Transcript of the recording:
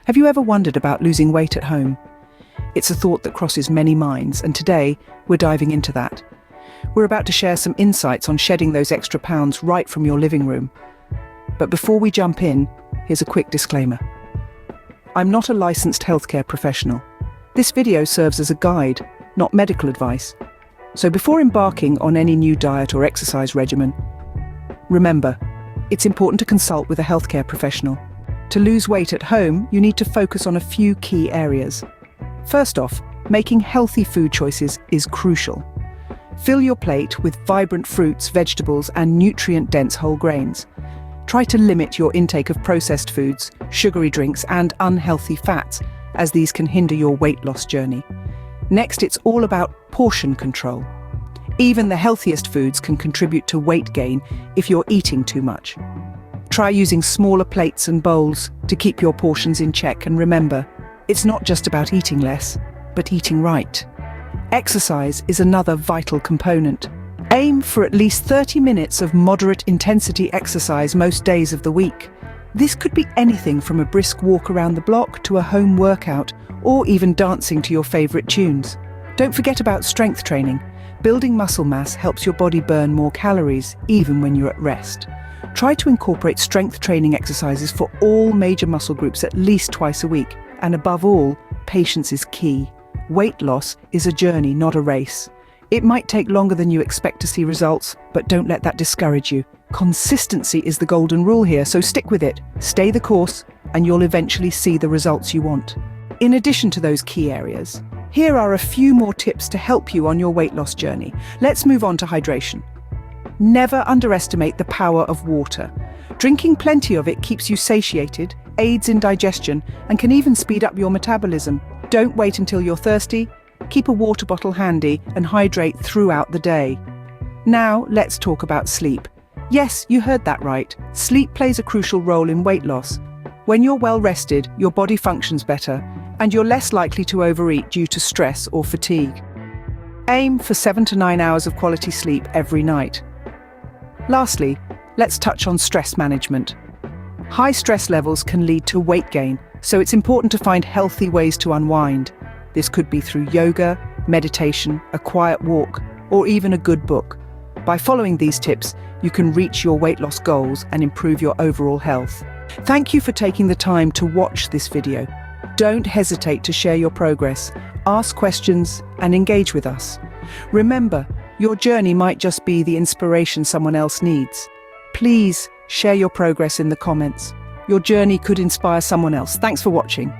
Have you ever wondered about losing weight at home? It's a thought that crosses many minds, and today we're diving into that. We're about to share some insights on shedding those extra pounds right from your living room. But before we jump in, here's a quick disclaimer. I'm not a licensed healthcare professional. This video serves as a guide, not medical advice. So before embarking on any new diet or exercise regimen, remember, it's important to consult with a healthcare professional. To lose weight at home, you need to focus on a few key areas. First off, making healthy food choices is crucial. Fill your plate with vibrant fruits, vegetables, and nutrient-dense whole grains. Try to limit your intake of processed foods, sugary drinks, and unhealthy fats, as these can hinder your weight loss journey. Next, it's all about portion control. Even the healthiest foods can contribute to weight gain if you're eating too much. Try using smaller plates and bowls to keep your portions in check, and remember, it's not just about eating less, but eating right. Exercise is another vital component. Aim for at least 30 minutes of moderate intensity exercise most days of the week. This could be anything from a brisk walk around the block to a home workout, or even dancing to your favorite tunes. Don't forget about strength training. Building muscle mass helps your body burn more calories, even when you're at rest. Try to incorporate strength training exercises for all major muscle groups at least twice a week. And above all, patience is key. Weight loss is a journey, not a race. It might take longer than you expect to see results, but don't let that discourage you. Consistency is the golden rule here, so stick with it. Stay the course, and you'll eventually see the results you want. In addition to those key areas, here are a few more tips to help you on your weight loss journey. Let's move on to hydration. Never underestimate the power of water. Drinking plenty of it keeps you satiated, aids in digestion, and can even speed up your metabolism. Don't wait until you're thirsty. Keep a water bottle handy and hydrate throughout the day. Now, let's talk about sleep. Yes, you heard that right. Sleep plays a crucial role in weight loss. When you're well rested, your body functions better, and you're less likely to overeat due to stress or fatigue. Aim for 7 to 9 hours of quality sleep every night. Lastly, let's touch on stress management. High stress levels can lead to weight gain, so it's important to find healthy ways to unwind. This could be through yoga, meditation, a quiet walk, or even a good book. By following these tips, you can reach your weight loss goals and improve your overall health. Thank you for taking the time to watch this video. Don't hesitate to share your progress, ask questions, and engage with us. Remember, your journey might just be the inspiration someone else needs. Please share your progress in the comments. Your journey could inspire someone else. Thanks for watching.